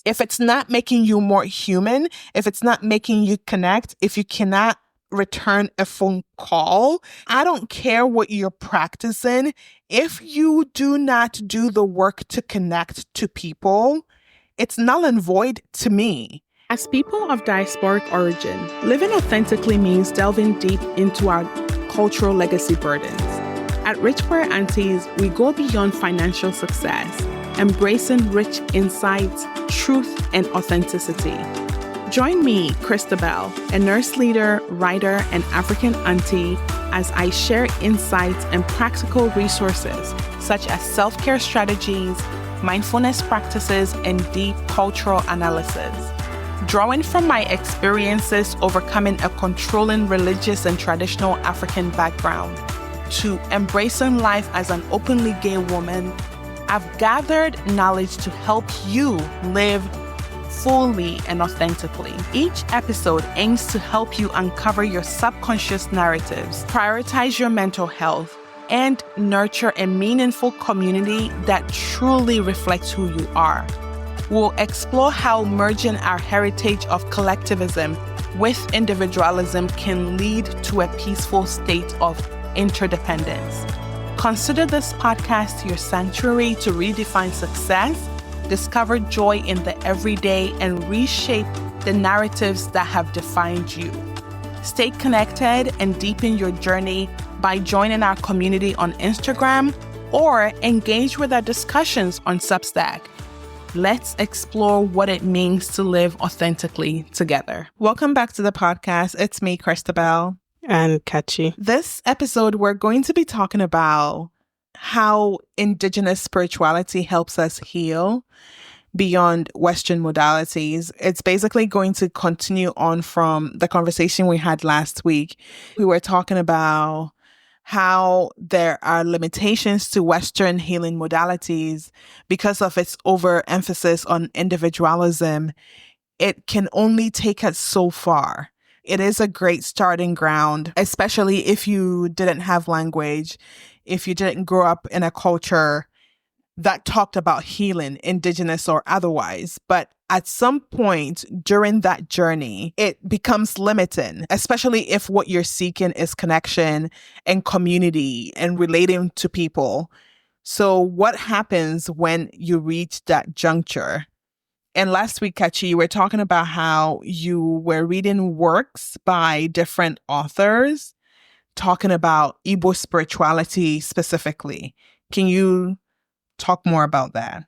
If it's not making you more human, if it's not making you connect, if you cannot return a phone call, I don't care what you're practicing. If you do not do the work to connect to people, it's null and void to me. As people of diasporic origin, living authentically means delving deep into our cultural legacy burdens. At Rich Poor Aunties, we go beyond financial success, embracing rich insights, truth, and authenticity. Join me, Christabel, a nurse leader, writer, and African auntie, as I share insights and practical resources such as self-care strategies, mindfulness practices, and deep cultural analysis. Drawing from my experiences overcoming a controlling religious and traditional African background to embracing life as an openly gay woman, I've gathered knowledge to help you live fully and authentically. Each episode aims to help you uncover your subconscious narratives, prioritize your mental health, and nurture a meaningful community that truly reflects who you are. We'll explore how merging our heritage of collectivism with individualism can lead to a peaceful state of interdependence. Consider this podcast your sanctuary to redefine success, discover joy in the everyday, and reshape the narratives that have defined you. Stay connected and deepen your journey by joining our community on Instagram or engage with our discussions on Substack. Let's explore what it means to live authentically together. Welcome back to the podcast. It's me, Christabel. And Kachi. This episode, we're going to be talking about how indigenous spirituality helps us heal beyond Western modalities. It's basically going to continue on from the conversation we had last week. We were talking about how there are limitations to Western healing modalities because of its overemphasis on individualism. It can only take us so far. It is a great starting ground, especially if you didn't have language, if you didn't grow up in a culture that talked about healing, indigenous or otherwise. But at some point during that journey, it becomes limiting, especially if what you're seeking is connection and community and relating to people. So what happens when you reach that juncture? And last week, Kachi, you were talking about how you were reading works by different authors talking about Igbo spirituality specifically. Can you talk more about that?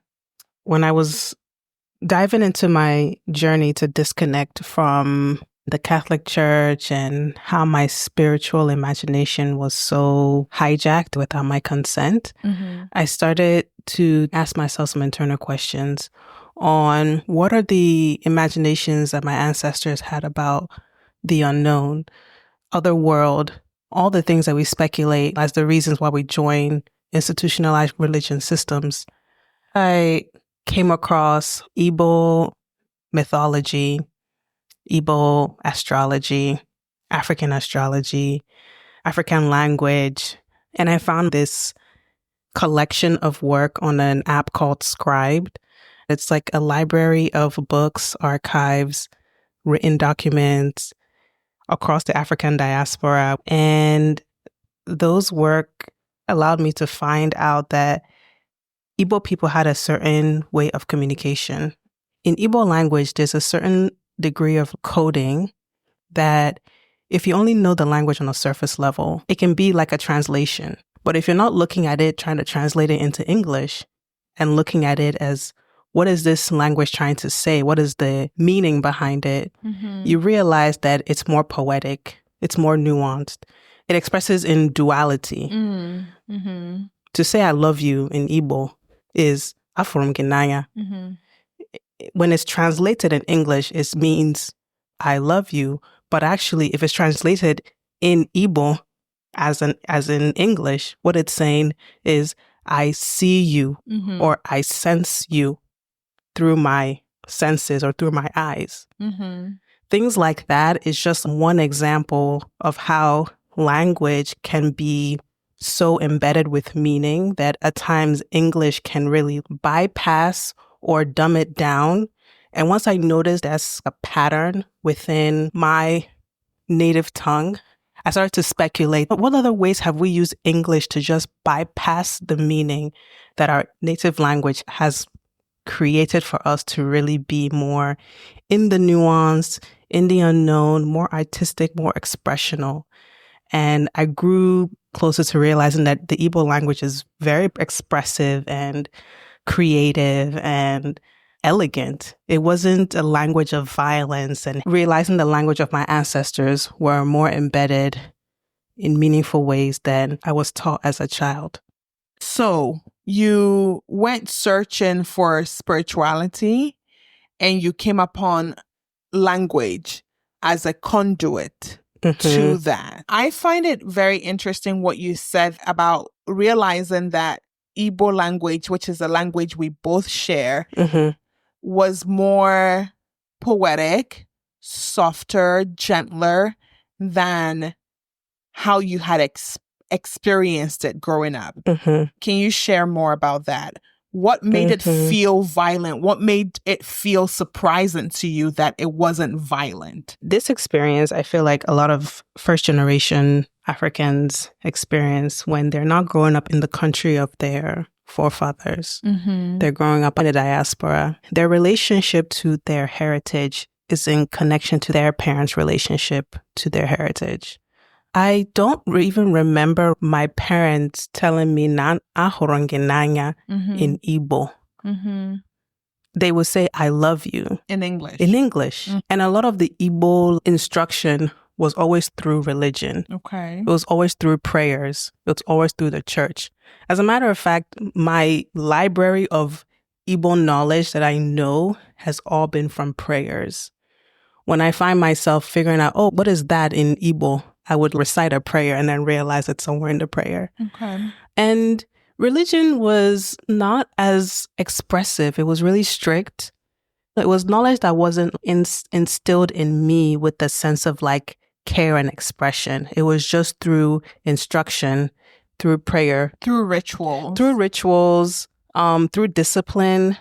When I was diving into my journey to disconnect from the Catholic Church and how my spiritual imagination was so hijacked without my consent, I started to ask myself some internal questions on what are the imaginations that my ancestors had about the unknown, other world, all the things that we speculate as the reasons why we join institutionalized religion systems. I came across Igbo mythology, Igbo astrology, African language, and I found this collection of work on an app called Scribed. It's like a library of books, archives, written documents across the African diaspora. And those work allowed me to find out that Igbo people had a certain way of communication. In Igbo language, there's a certain degree of coding that if you only know the language on a surface level, it can be like a translation. But if you're not looking at it, trying to translate it into English and looking at it as what is this language trying to say? What is the meaning behind it? You realize that it's more poetic. It's more nuanced. It expresses in duality. To say I love you in Igbo is Afurum Ginaya. When it's translated in English, it means I love you. But actually, if it's translated in Igbo as in English, what it's saying is I see you or I sense you through my senses or through my eyes. Things like that is just one example of how language can be so embedded with meaning that at times English can really bypass or dumb it down And once I noticed there's a pattern within my native tongue, I started to speculate, what other ways have we used English to just bypass the meaning that our native language has created for us to really be more in the nuance, in the unknown, more artistic, more expressional. And I grew closer to realizing that the Igbo language is very expressive and creative and elegant. It wasn't a language of violence, and realizing the language of my ancestors were more embedded in meaningful ways than I was taught as a child. So you went searching for spirituality and you came upon language as a conduit to that. I find it very interesting what you said about realizing that Igbo language, which is a language we both share, was more poetic, softer, gentler than how you had experienced it growing up. Can you share more about that? What made it feel violent? What made it feel surprising to you that it wasn't violent? This experience, I feel like a lot of first-generation Africans experience when they're not growing up in the country of their forefathers. They're growing up in the diaspora. Their relationship to their heritage is in connection to their parents' relationship to their heritage. I don't even remember my parents telling me "Nan ahorongenanya" in Igbo. They would say "I love you" in English. And a lot of the Igbo instruction was always through religion. Okay. It was always through prayers. It was always through the church. As a matter of fact, my library of Igbo knowledge that I know has all been from prayers. When I find myself figuring out, oh, what is that in Igbo? I would recite a prayer and then realize it's somewhere in the prayer. Okay. And religion was not as expressive. It was really strict. It was knowledge that wasn't instilled in me with the sense of like care and expression. It was just through instruction, through prayer. Through rituals. Through discipline.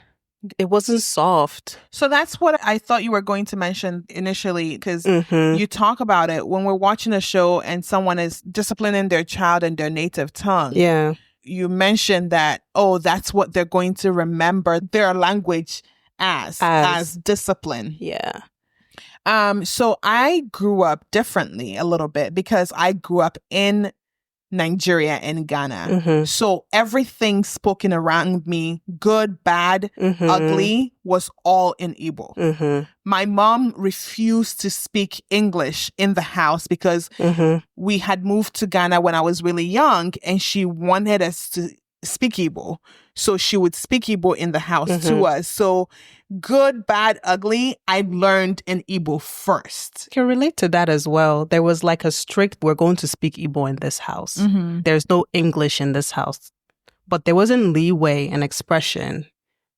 It wasn't soft. So that's what I thought you were going to mention initially, because you talk about it when we're watching a show and someone is disciplining their child in their native tongue. Yeah. You mentioned that, oh, that's what they're going to remember their language as discipline. Yeah. So I grew up differently a little bit because I grew up in Nigeria and Ghana. So everything spoken around me, good, bad, ugly, was all in Igbo. My mom refused to speak English in the house because we had moved to Ghana when I was really young and she wanted us to speak Igbo. So she would speak Igbo in the house to us. So good, bad, ugly, I learned in Igbo first. I can relate to that as well. There was like a strict, we're going to speak Igbo in this house. There's no English in this house. But there wasn't leeway and expression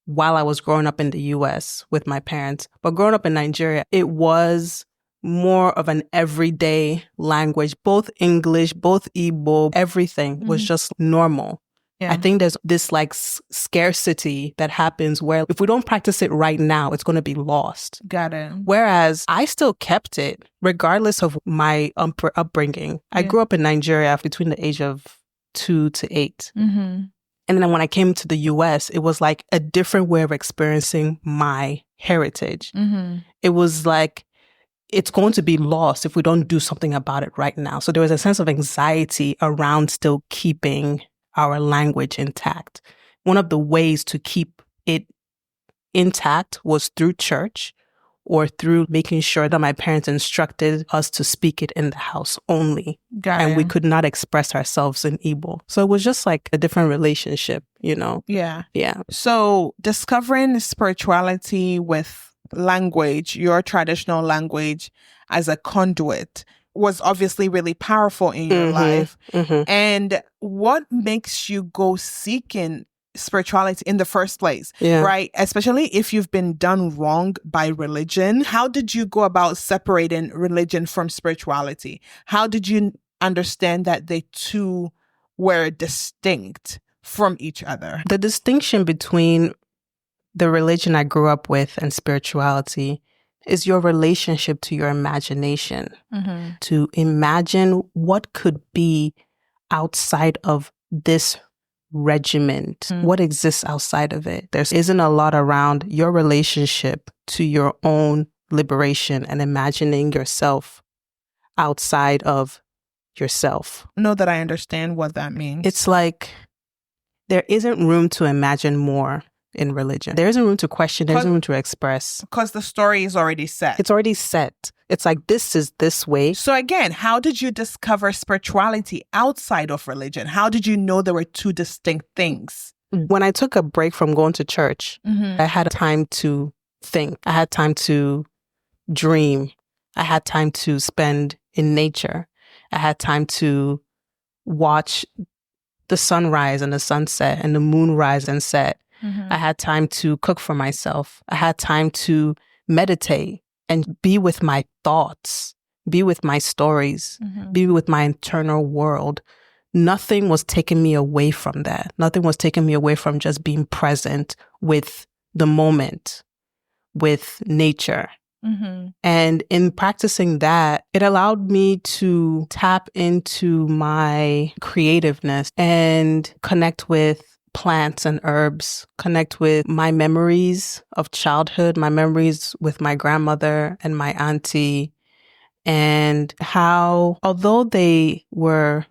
while I was growing up in the US with my parents. But growing up in Nigeria, it was more of an everyday language. Both English, both Igbo, everything was just normal. Yeah. I think there's this like scarcity that happens where if we don't practice it right now, it's going to be lost. Got it. Whereas I still kept it regardless of my upbringing. I grew up in Nigeria between the age of 2 to 8. And then when I came to the US, it was like a different way of experiencing my heritage. It was like, it's going to be lost if we don't do something about it right now. So there was a sense of anxiety around still keeping our language intact. One of the ways to keep it intact was through church or through making sure that my parents instructed us to speak it in the house only. And we could not express ourselves in Igbo. So it was just like a different relationship, you know? Yeah. Yeah. So discovering spirituality with language, your traditional language, as a conduit was obviously really powerful in your life. And what makes you go seeking spirituality in the first place, right? Especially if you've been done wrong by religion. How did you go about separating religion from spirituality? How did you understand that they two were distinct from each other? The distinction between the religion I grew up with and spirituality is your relationship to your imagination, to imagine what could be outside of this regiment, what exists outside of it. There isn't a lot around your relationship to your own liberation and imagining yourself outside of yourself. Know that I understand what that means. It's like there isn't room to imagine more in religion. There isn't room to question. There isn't room to express. Because the story is already set. It's already set. It's like, this is this way. So again, how did you discover spirituality outside of religion? How did you know there were two distinct things? When I took a break from going to church, I had time to think. I had time to dream. I had time to spend in nature. I had time to watch the sunrise and the sunset and the moon rise and set. I had time to cook for myself. I had time to meditate and be with my thoughts, be with my stories, be with my internal world. Nothing was taking me away from that. Nothing was taking me away from just being present with the moment, with nature. And in practicing that, it allowed me to tap into my creativeness and connect with plants and herbs, connect with my memories of childhood, my memories with my grandmother and my auntie, and how, although they were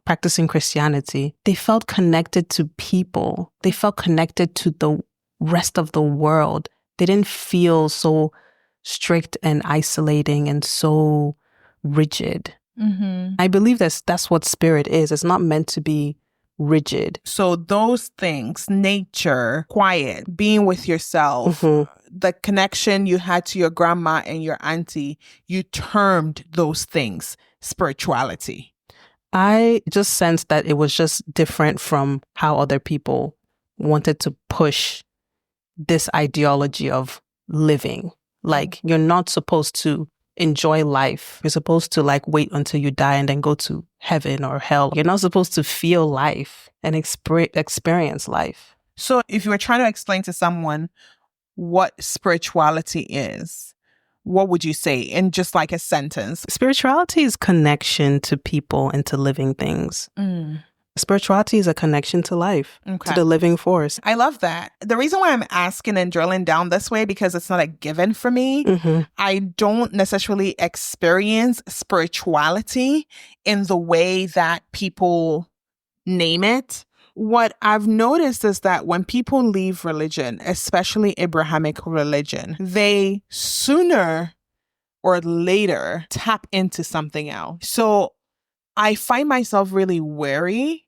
practicing Christianity, they felt connected to people. They felt connected to the rest of the world. They didn't feel so strict and isolating and so rigid. I believe that's what spirit is. It's not meant to be rigid. So those things, nature, quiet, being with yourself, the connection you had to your grandma and your auntie, you termed those things spirituality. I just sensed that it was just different from how other people wanted to push this ideology of living. Like, you're not supposed to enjoy life. You're supposed to wait until you die and then go to heaven or hell. You're not supposed to feel life and experience life. So if you were trying to explain to someone what spirituality is, what would you say in just like a sentence? Spirituality is connection to people and to living things. Spirituality is a connection to life, to the living force. I love that. The reason why I'm asking and drilling down this way, because it's not a given for me. I don't necessarily experience spirituality in the way that people name it. What I've noticed is that when people leave religion, especially Abrahamic religion, they sooner or later tap into something else. So I find myself really wary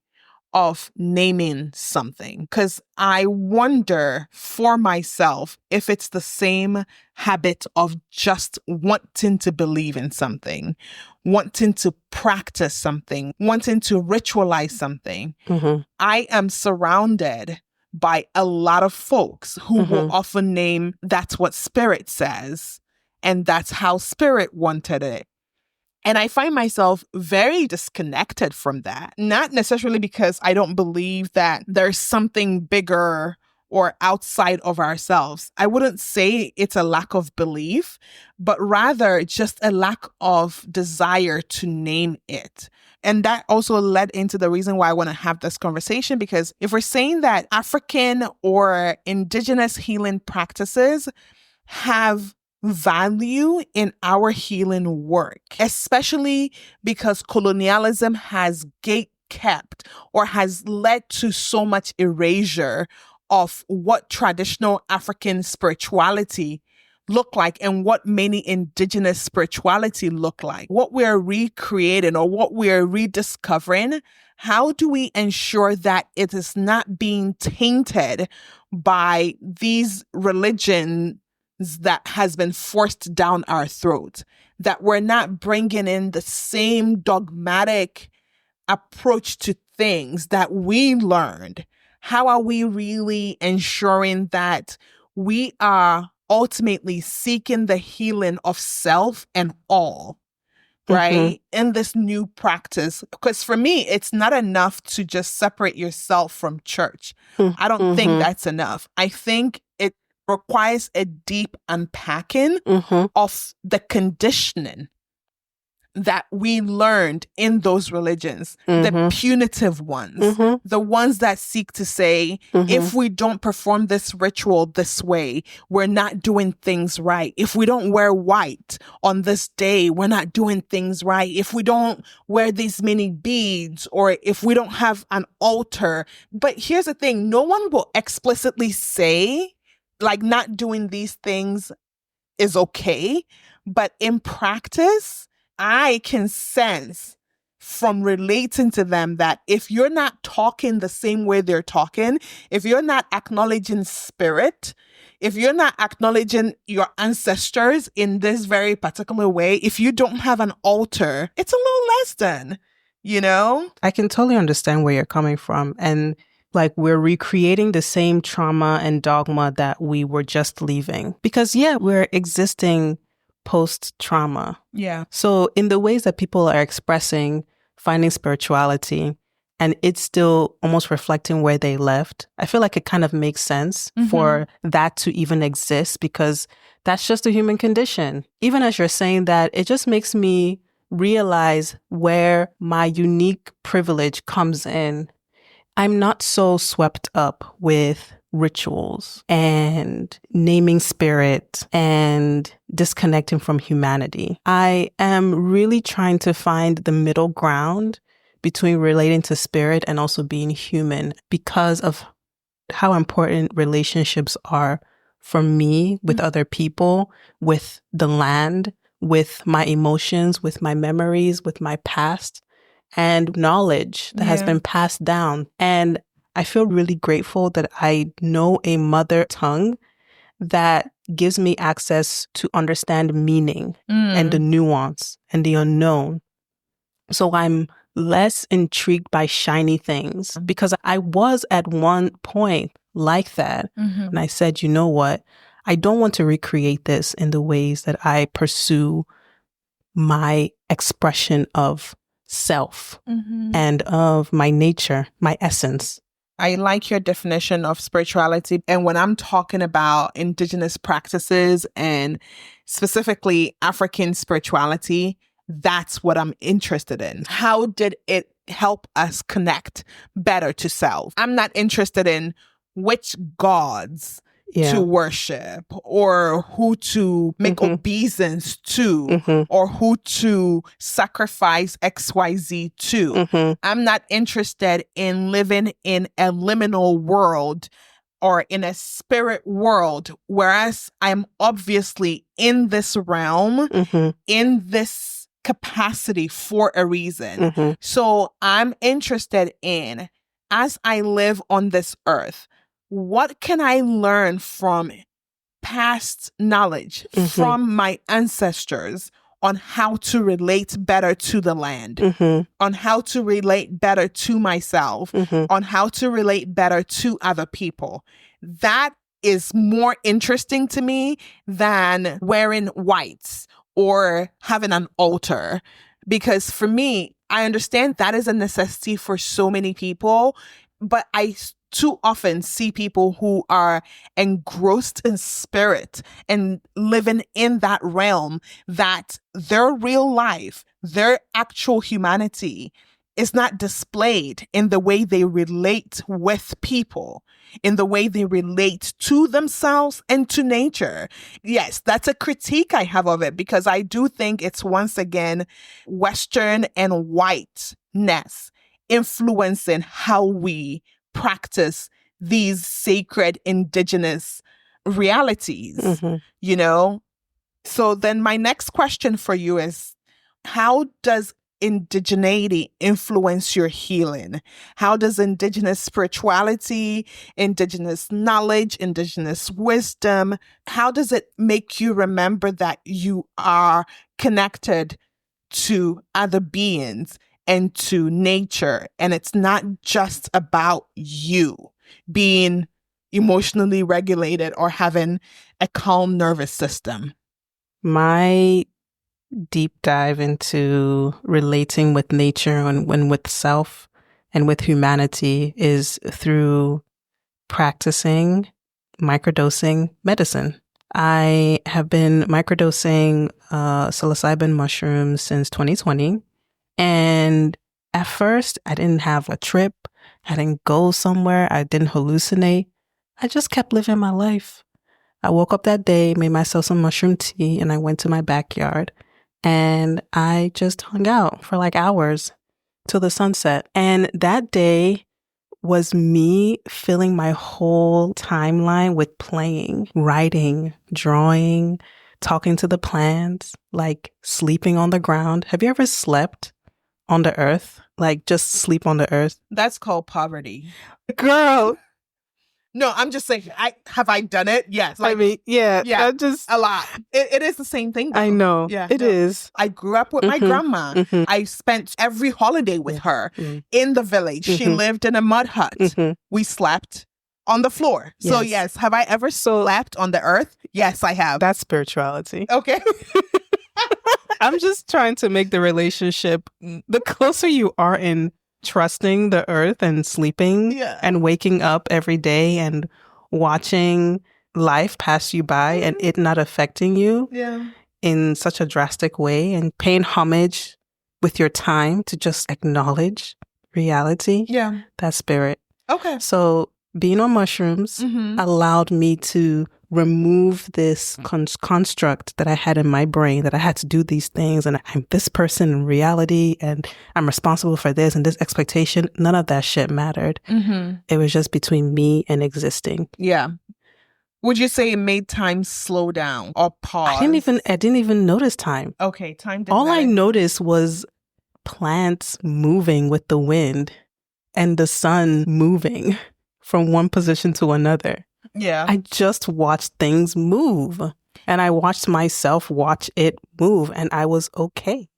of naming something because I wonder for myself if it's the same habit of just wanting to believe in something, wanting to practice something, wanting to ritualize something. I am surrounded by a lot of folks who will often name that's what spirit says and that's how spirit wanted it. And I find myself very disconnected from that, not necessarily because I don't believe that there's something bigger or outside of ourselves. I wouldn't say it's a lack of belief, but rather just a lack of desire to name it. And that also led into the reason why I want to have this conversation, because if we're saying that African or indigenous healing practices have value in our healing work, especially because colonialism has gate-kept or has led to so much erasure of what traditional African spirituality look like and what many indigenous spirituality look like. What we're recreating or what we're rediscovering, how do we ensure that it is not being tainted by these religions that has been forced down our throat, that we're not bringing in the same dogmatic approach to things that we learned? How are we really ensuring that we are ultimately seeking the healing of self and all, right, in this new practice? Because for me, it's not enough to just separate yourself from church. I don't think that's enough. I think requires a deep unpacking of the conditioning that we learned in those religions, the punitive ones, the ones that seek to say, if we don't perform this ritual this way, we're not doing things right. If we don't wear white on this day, we're not doing things right. If we don't wear these many beads, or if we don't have an altar. But here's the thing, no one will explicitly say, like, not doing these things is okay. But in practice, I can sense from relating to them that if you're not talking the same way they're talking, if you're not acknowledging spirit, if you're not acknowledging your ancestors in this very particular way, if you don't have an altar, it's a little less than, you know? I can totally understand where you're coming from. And like, we're recreating the same trauma and dogma that we were just leaving. Because, yeah, we're existing post-trauma. Yeah. So in the ways that people are expressing, finding spirituality, and it's still almost reflecting where they left, I feel like it kind of makes sense for that to even exist, because that's just a human condition. Even as you're saying that, it just makes me realize where my unique privilege comes in. I'm not so swept up with rituals and naming spirit and disconnecting from humanity. I am really trying to find the middle ground between relating to spirit and also being human, because of how important relationships are for me with other people, with the land, with my emotions, with my memories, with my past, and knowledge that has been passed down. And I feel really grateful that I know a mother tongue that gives me access to understand meaning and the nuance and the unknown. So I'm less intrigued by shiny things, because I was at one point like that. And I said, you know what? I don't want to recreate this in the ways that I pursue my expression of self and of my nature, my essence. I like your definition of spirituality. And when I'm talking about indigenous practices and specifically African spirituality, that's what I'm interested in. How did it help us connect better to self? I'm not interested in which gods to worship, or who to make obeisance to, or who to sacrifice XYZ to. I'm not interested in living in a liminal world or in a spirit world, whereas I'm obviously in this realm, in this capacity for a reason. So I'm interested in, as I live on this earth, what can I learn from past knowledge, from my ancestors, on how to relate better to the land, on how to relate better to myself, on how to relate better to other people? That is more interesting to me than wearing whites or having an altar. Because for me, I understand that is a necessity for so many people, but I too often see people who are engrossed in spirit and living in that realm, that their real life, their actual humanity is not displayed in the way they relate with people, in the way they relate to themselves and to nature. Yes, that's a critique I have of it, because I do think it's once again Western and whiteness influencing how we practice these sacred indigenous realities, you know? So then my next question for you is, how does indigeneity influence your healing? How does indigenous spirituality, indigenous knowledge, indigenous wisdom, how does it make you remember that you are connected to other beings and to nature, and it's not just about you being emotionally regulated or having a calm nervous system? My deep dive into relating with nature and with self and with humanity is through practicing microdosing medicine. I have been microdosing psilocybin mushrooms since 2020. And at first, I didn't have a trip. I didn't go somewhere. I didn't hallucinate. I just kept living my life. I woke up that day, made myself some mushroom tea, and I went to my backyard. And I just hung out for like hours till the sunset. And that day was me filling my whole timeline with playing, writing, drawing, talking to the plants, like sleeping on the ground. Have you ever slept on the earth? Like just sleep on the earth? That's called poverty. Girl. No, I'm just saying, have I done it? Yes. I mean, yeah. A lot. It is the same thing, though. I know. Yeah, it is. I grew up with my grandma. Mm-hmm. I spent every holiday with her in the village. She lived in a mud hut. We slept on the floor. Yes. So yes, have I ever slept on the earth? Yes, I have. That's spirituality. Okay. I'm just trying to make the relationship, the closer you are in trusting the earth and sleeping and waking up every day and watching life pass you by and it not affecting you in such a drastic way, and paying homage with your time to just acknowledge reality. Yeah. That's spirit. Okay. So being on mushrooms allowed me to remove this construct that I had in my brain, that I had to do these things and I'm this person in reality and I'm responsible for this and this expectation. None of that shit mattered. It was just between me and existing. Yeah. Would you say it made time slow down or pause? I didn't even notice time. Okay, time didn't All matter. I noticed was plants moving with the wind and the sun moving from one position to another. Yeah. I just watched things move and I watched myself watch it move and I was okay.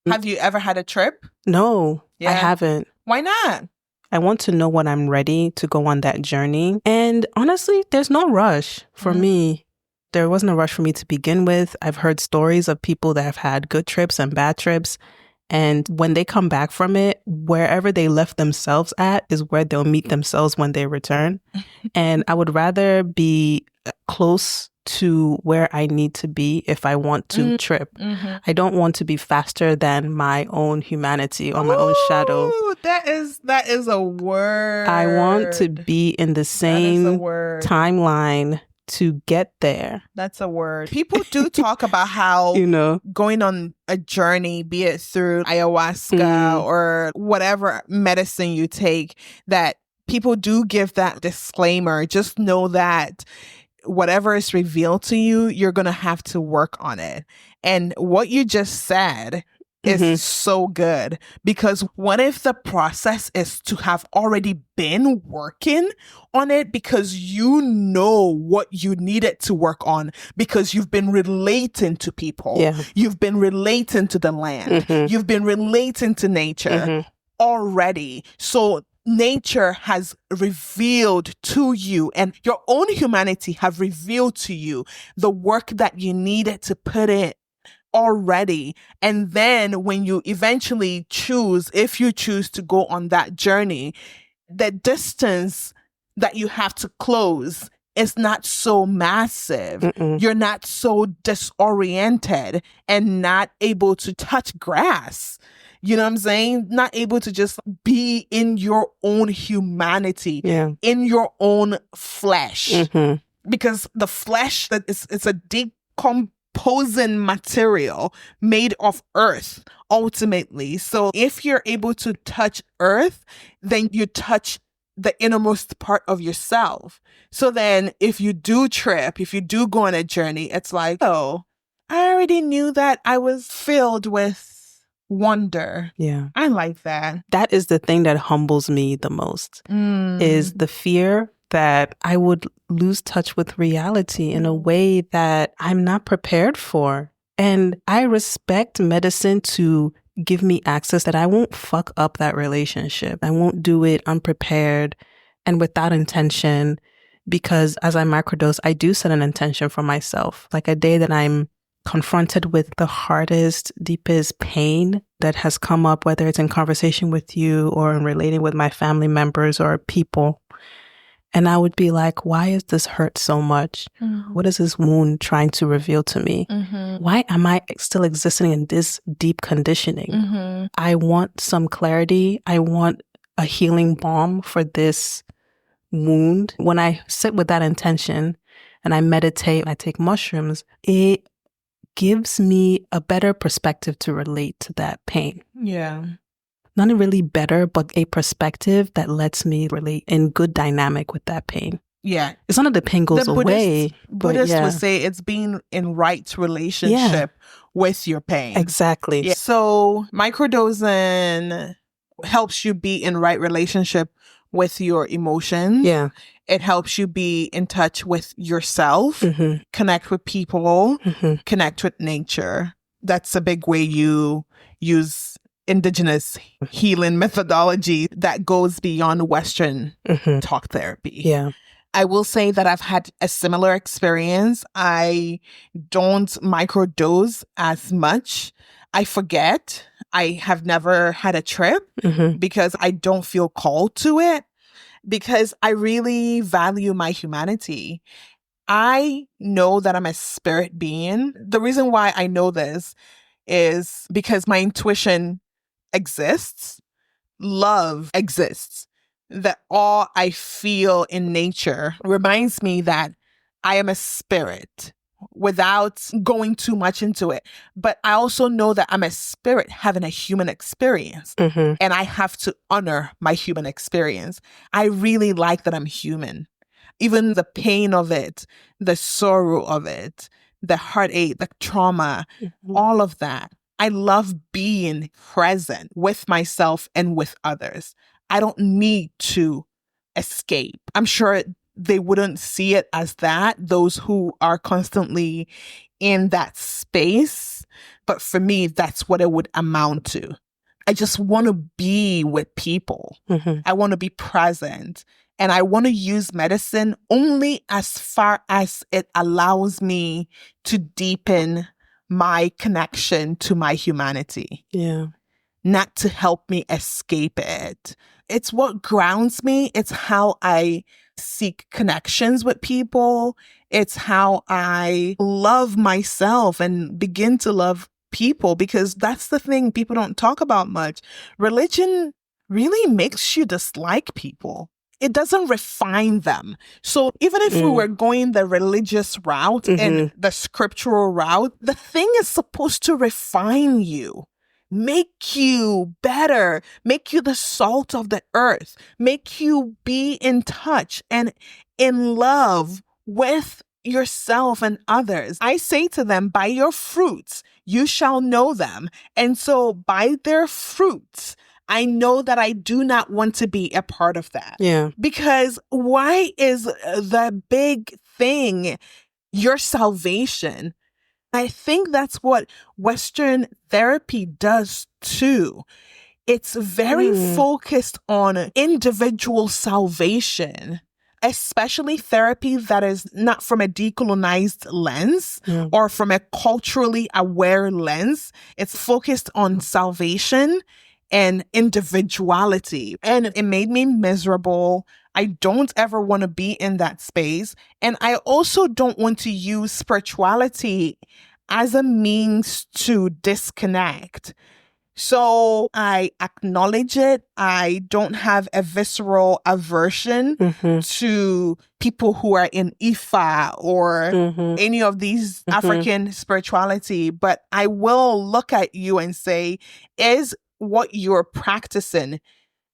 Have you ever had a trip? No, I haven't. Why not? I want to know when I'm ready to go on that journey. And honestly, there's no rush for me. There wasn't a rush for me to begin with. I've heard stories of people that have had good trips and bad trips. And when they come back from it, wherever they left themselves at is where they'll meet themselves when they return. And I would rather be close to where I need to be if I want to trip. I don't want to be faster than my own humanity or my own shadow. That is a word. I want to be in the same timeline to get there. That's a word. People do talk about how, going on a journey, be it through ayahuasca or whatever medicine you take, that people do give that disclaimer. Just know that whatever is revealed to you, you're going to have to work on it. And what you just said is so good, because what if the process is to have already been working on it because you know what you needed to work on, because you've been relating to people, you've been relating to the land, you've been relating to nature already. So nature has revealed to you, and your own humanity have revealed to you the work that you needed to put in already. And then when you eventually choose, if you choose to go on that journey, the distance that you have to close is not so massive. You're not so disoriented and not able to touch grass. You know what I'm saying? Not able to just be in your own humanity, in your own flesh. Because the flesh, it's a decomposing material made of earth, ultimately. So if you're able to touch earth, then you touch the innermost part of yourself. So then if you do trip, if you do go on a journey, it's like, oh, I already knew that I was filled with wonder. Yeah. I like that. That is the thing that humbles me the most, is the fear that I would lose touch with reality in a way that I'm not prepared for. And I respect medicine to give me access that I won't fuck up that relationship. I won't do it unprepared and without intention, because as I microdose, I do set an intention for myself. Like a day that I'm confronted with the hardest, deepest pain that has come up, whether it's in conversation with you or in relating with my family members or people. And I would be like, why is this hurt so much? What is this wound trying to reveal to me? Why am I still existing in this deep conditioning? I want some clarity. I want a healing balm for this wound. When I sit with that intention and I meditate, I take mushrooms, it gives me a better perspective to relate to that pain. Yeah. Not really better, but a perspective that lets me relate in good dynamic with that pain. Yeah. It's not that the pain goes away. Buddhists would say it's being in right relationship with your pain. Exactly. Yeah. So microdosing helps you be in right relationship with your emotions. Yeah. It helps you be in touch with yourself, connect with people, connect with nature. That's a big way you use indigenous healing methodology that goes beyond Western talk therapy. Yeah. I will say that I've had a similar experience. I don't microdose as much. I forget. I have never had a trip because I don't feel called to it, because I really value my humanity. I know that I'm a spirit being. The reason why I know this is because my intuition exists, love exists, that all I feel in nature reminds me that I am a spirit without going too much into it. But I also know that I'm a spirit having a human experience and I have to honor my human experience. I really like that I'm human. Even the pain of it, the sorrow of it, the heartache, the trauma, all of that. I love being present with myself and with others. I don't need to escape. I'm sure they wouldn't see it as that, those who are constantly in that space. But for me, that's what it would amount to. I just want to be with people. I want to be present. And I want to use medicine only as far as it allows me to deepen my connection to my humanity. Yeah. Not to help me escape it. It's what grounds me. It's how I seek connections with people. It's how I love myself and begin to love people, because that's the thing people don't talk about much. Religion really makes you dislike people. It doesn't refine them. So even if we were going the religious route and the scriptural route, the thing is supposed to refine you, make you better, make you the salt of the earth, make you be in touch and in love with yourself and others. I say to them, by your fruits, you shall know them. And so by their fruits, I know that I do not want to be a part of that. Yeah. Because why is the big thing your salvation? I think that's what Western therapy does too. It's very focused on individual salvation, especially therapy that is not from a decolonized lens or from a culturally aware lens. It's focused on salvation and individuality. And it made me miserable. I don't ever want to be in that space. And I also don't want to use spirituality as a means to disconnect. So I acknowledge it. I don't have a visceral aversion to people who are in Ifa or any of these African spirituality. But I will look at you and say, is what you're practicing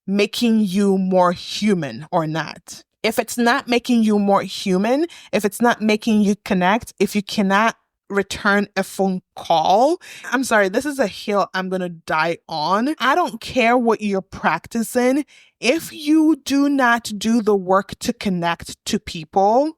making you more human or not? If it's not making you more human, if it's not making you connect, if you cannot return a phone call, I'm sorry, this is a hill I'm going to die on. I don't care what you're practicing. If you do not do the work to connect to people,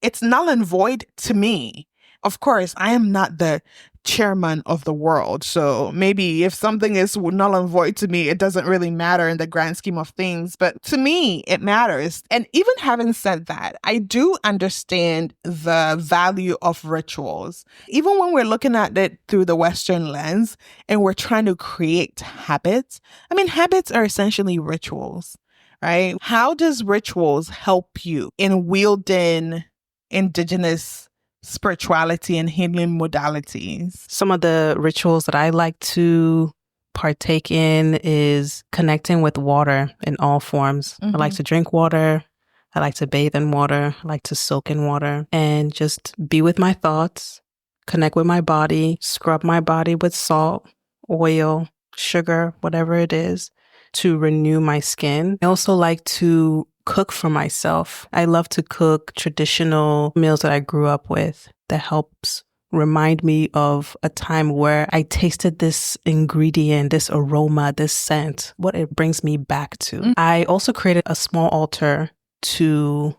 it's null and void to me. Of course, I am not the chairman of the world. So maybe if something is null and void to me, it doesn't really matter in the grand scheme of things. But to me, it matters. And even having said that, I do understand the value of rituals. Even when we're looking at it through the Western lens and we're trying to create habits. I mean, habits are essentially rituals. right? How does rituals help you in wielding indigenous spirituality and healing modalities? Some of the rituals that I like to partake in is connecting with water in all forms. I like to drink water. I like to bathe in water. I like to soak in water and just be with my thoughts, connect with my body, scrub my body with salt, oil, sugar, whatever it is, to renew my skin. I also like to cook for myself. I love to cook traditional meals that I grew up with that helps remind me of a time where I tasted this ingredient, this aroma, this scent, what it brings me back to. I also created a small altar to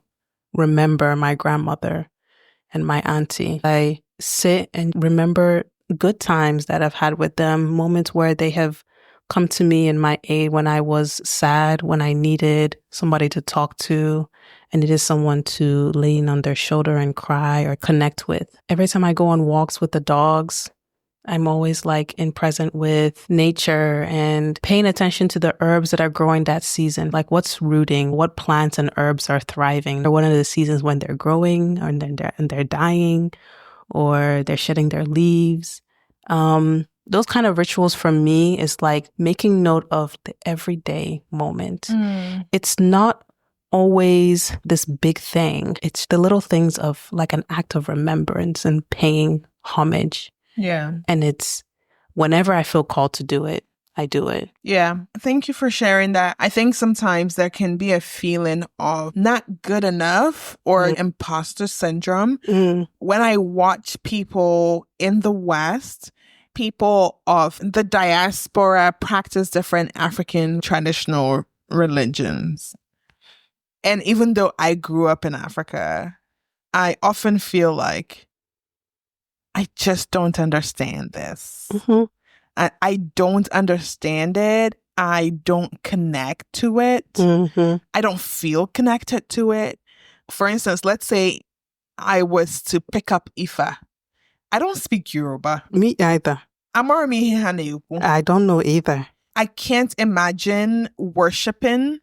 remember my grandmother and my auntie. I sit and remember good times that I've had with them, moments where they have come to me in my aid when I was sad, when I needed somebody to talk to, and needed someone to lean on their shoulder and cry or connect with. Every time I go on walks with the dogs, I'm always like in present with nature and paying attention to the herbs that are growing that season. Like what's rooting, what plants and herbs are thriving, or what are the seasons when they're growing or they're dying or they're shedding their leaves. Those kind of rituals for me is like making note of the everyday moment. It's not always this big thing. It's the little things of like an act of remembrance and paying homage. Yeah. And it's whenever I feel called to do it, I do it. Yeah. Thank you for sharing that. I think sometimes there can be a feeling of not good enough or imposter syndrome. When I watch people in the West, people of the diaspora practice different African traditional religions. And even though I grew up in Africa, I often feel like I just don't understand this. I don't understand it. I don't connect to it. I don't feel connected to it. For instance, let's say I was to pick up Ifa. I don't speak Yoruba. Me either. I don't know either. I can't imagine worshiping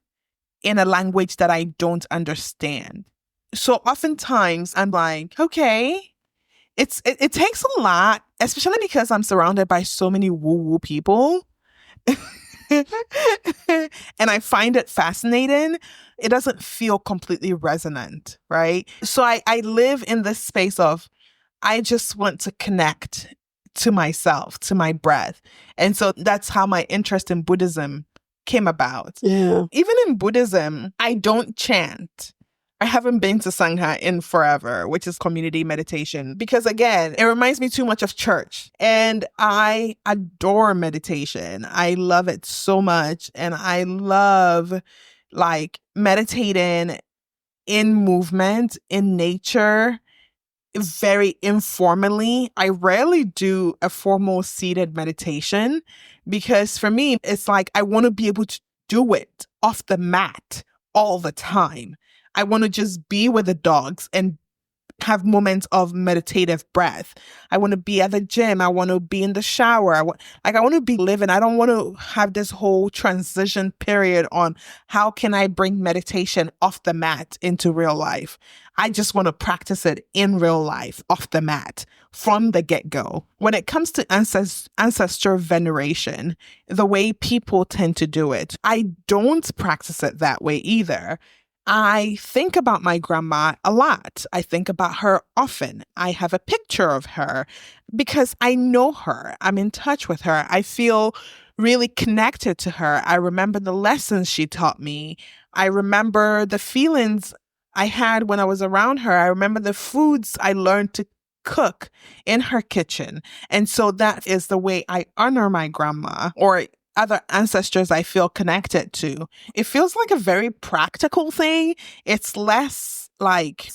in a language that I don't understand. So oftentimes I'm like, okay, it takes a lot, especially because I'm surrounded by so many woo-woo people. And I find it fascinating. It doesn't feel completely resonant, right? So I live in this space of, I just want to connect to myself, to my breath. And so that's how my interest in Buddhism came about. Yeah. Even in Buddhism, I don't chant. I haven't been to Sangha in forever, which is community meditation, because again, it reminds me too much of church. And I adore meditation. I love it so much. And I love like meditating in movement, in nature, very informally. I rarely do a formal seated meditation because for me, it's like I want to be able to do it off the mat all the time. I want to just be with the dogs and have moments of meditative breath. I want to be at the gym. I want to be in the shower. I want to be living. I don't want to have this whole transition period on how can I bring meditation off the mat into real life. I just want to practice it in real life, off the mat, from the get-go. When it comes to ancestor veneration, the way people tend to do it, I don't practice it that way either. I think about my grandma a lot. I think about her often. I have a picture of her because I know her. I'm in touch with her. I feel really connected to her. I remember the lessons she taught me. I remember the feelings I had when I was around her. I remember the foods I learned to cook in her kitchen. And so that is the way I honor my grandma or other ancestors I feel connected to. It feels like a very practical thing. It's less like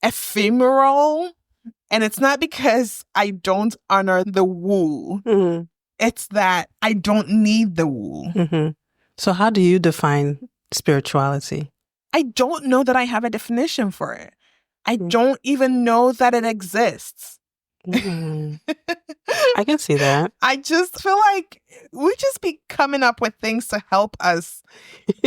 ephemeral. And it's not because I don't honor the woo. It's that I don't need the woo. So how do you define spirituality? I don't know that I have a definition for it. I don't even know that it exists. I can see that. I just feel like we just be coming up with things to help us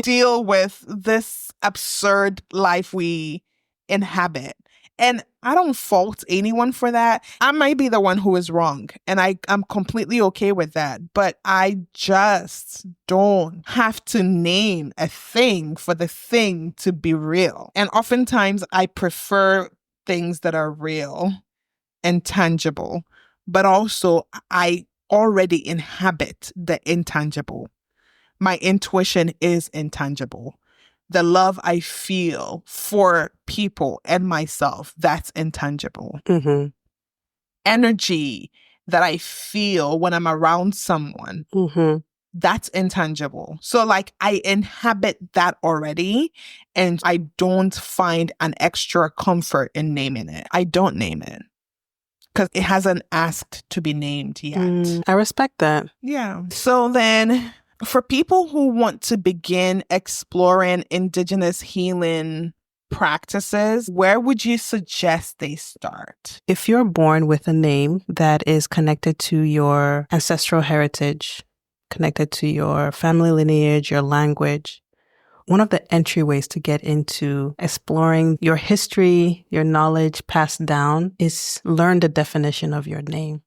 deal with this absurd life we inhabit. And I don't fault anyone for that. I might be the one who is wrong, and I'm completely okay with that. But I just don't have to name a thing for the thing to be real. And oftentimes I prefer things that are real and tangible, but also I already inhabit the intangible. My intuition is intangible. The love I feel for people and myself, that's intangible. Mm-hmm. Energy that I feel when I'm around someone, Mm-hmm. that's intangible. So like I inhabit that already, and I don't find an extra comfort in naming it. I don't name it because it hasn't asked to be named yet. I respect that. Yeah. So then, for people who want to begin exploring indigenous healing practices, where would you suggest they start? If you're born with a name that is connected to your ancestral heritage, connected to your family lineage, your language, one of the entryways to get into exploring your history, your knowledge passed down is learn the definition of your name.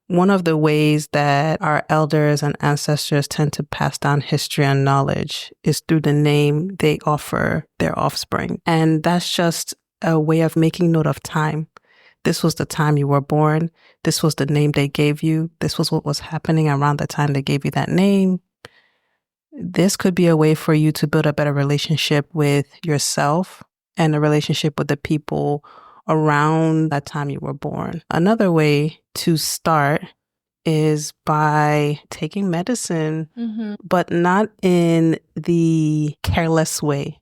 One of the ways that our elders and ancestors tend to pass down history and knowledge is through the name they offer their offspring. And that's just a way of making note of time. This was the time you were born. This was the name they gave you. This was what was happening around the time they gave you that name. This could be a way for you to build a better relationship with yourself and a relationship with the people around that time you were born. Another way to start is by taking medicine, but not in the careless way.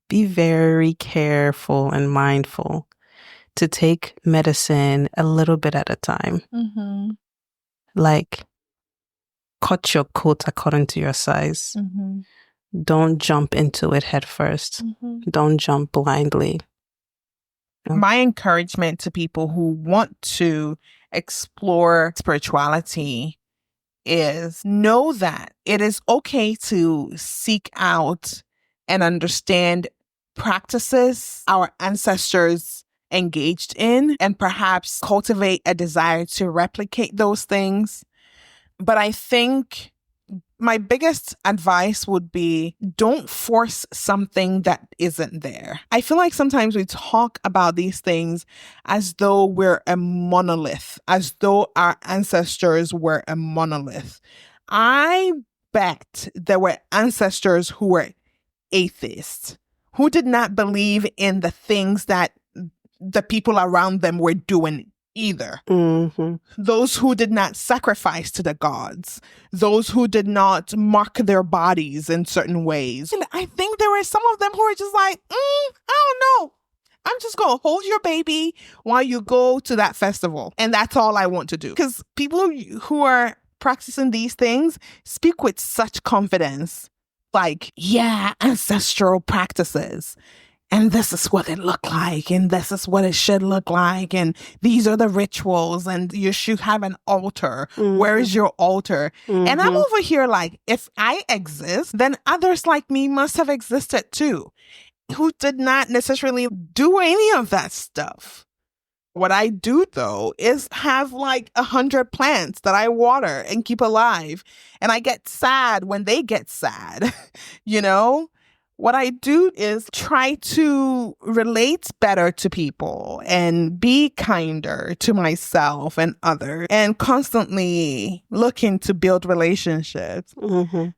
Be very careful and mindful to take medicine a little bit at a time. Like, cut your coat according to your size. Don't jump into it head first. Don't jump blindly. My encouragement to people who want to explore spirituality is know that it is okay to seek out and understand practices our ancestors engaged in and perhaps cultivate a desire to replicate those things. But I think my biggest advice would be don't force something that isn't there. I feel like sometimes we talk about these things as though we're a monolith, as though our ancestors were a monolith. I bet there were ancestors who were atheists, who did not believe in the things that the people around them were doing either. Those who did not sacrifice to the gods, those who did not mark their bodies in certain ways. And I think there were some of them who were just like, I don't know. I'm just going to hold your baby while you go to that festival. And that's all I want to do. Because people who are practicing these things speak with such confidence. Like, yeah, ancestral practices. And this is what it looked like, and this is what it should look like, and these are the rituals, and you should have an altar. Where is your altar? And I'm over here like, if I exist, then others like me must have existed too, who did not necessarily do any of that stuff. What I do, though, is have like 100 plants that I water and keep alive, and I get sad when they get sad, you know? What I do is try to relate better to people and be kinder to myself and others, and constantly looking to build relationships.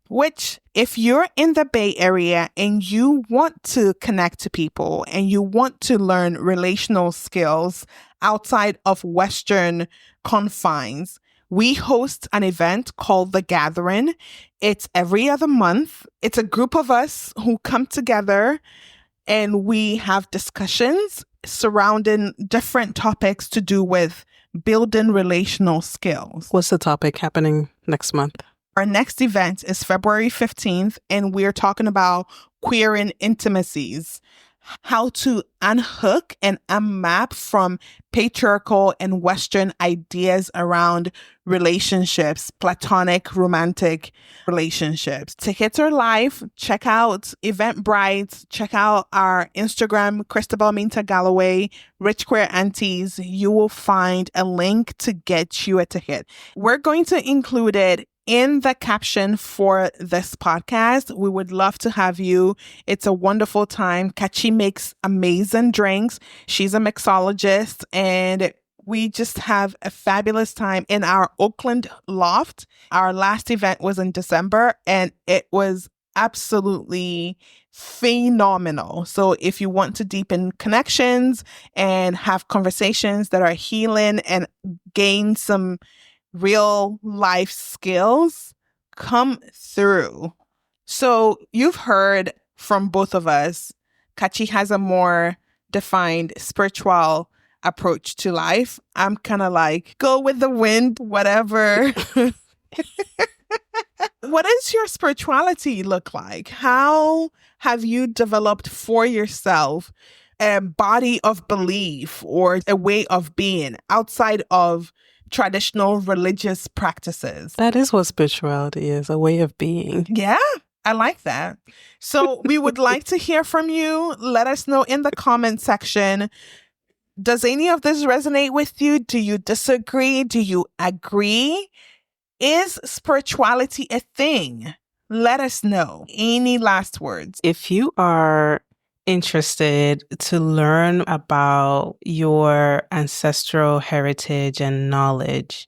Which, if you're in the Bay Area and you want to connect to people and you want to learn relational skills outside of Western confines, we host an event called The Gathering. It's every other month. It's a group of us who come together and we have discussions surrounding different topics to do with building relational skills. What's the topic happening next month? Our next event is February 15th, and we're talking about queer and intimacies. how to unhook and unmap from patriarchal and Western ideas around relationships, platonic, romantic relationships. Tickets are live. Check out Eventbrite. Check out our Instagram, Christabel Minta Galloway, Rich Queer Aunties. You will find a link to get you a ticket. We're going to include it in the caption for this podcast. We would love to have you. It's a wonderful time. Kachi makes amazing drinks. She's a mixologist, and we just have a fabulous time in our Oakland loft. Our last event was in December, and it was absolutely phenomenal. So if you want to deepen connections and have conversations that are healing and gain some real life skills, come through. So you've heard from both of us, Kachi has a more defined spiritual approach to life. I'm kind of like, go with the wind, whatever. What does your spirituality look like? How have you developed for yourself a body of belief or a way of being outside of traditional religious practices? That is what spirituality is, a way of being. Yeah, I like that. So we would like to hear from you. Let us know in the comment section. Does any of this resonate with you? Do you disagree? Do you agree? Is spirituality a thing? Let us know. Any last words? If you are interested to learn about your ancestral heritage and knowledge,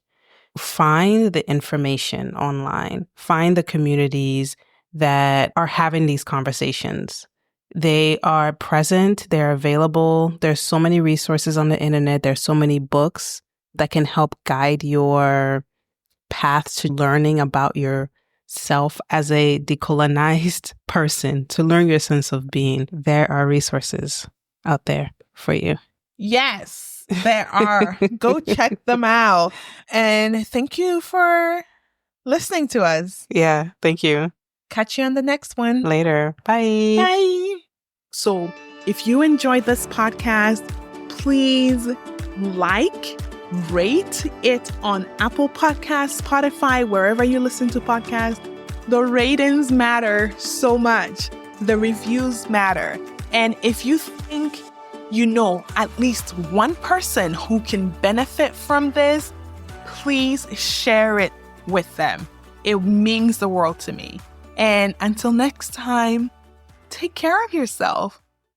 find the information online. Find the communities that are having these conversations. They are present. They're available. There's so many resources on the internet. There's so many books that can help guide your path to learning about yourself as a decolonized person, to learn your sense of being. There are resources out there for you. Yes, there are. Go check them out. And thank you for listening to us. Yeah, thank you. Catch you on the next one. Later. Bye. Bye. So if you enjoyed this podcast, please rate it on Apple Podcasts, Spotify, wherever you listen to podcasts. The ratings matter so much. The reviews matter. And if you think you know at least one person who can benefit from this, please share it with them. It means the world to me. And until next time, take care of yourself.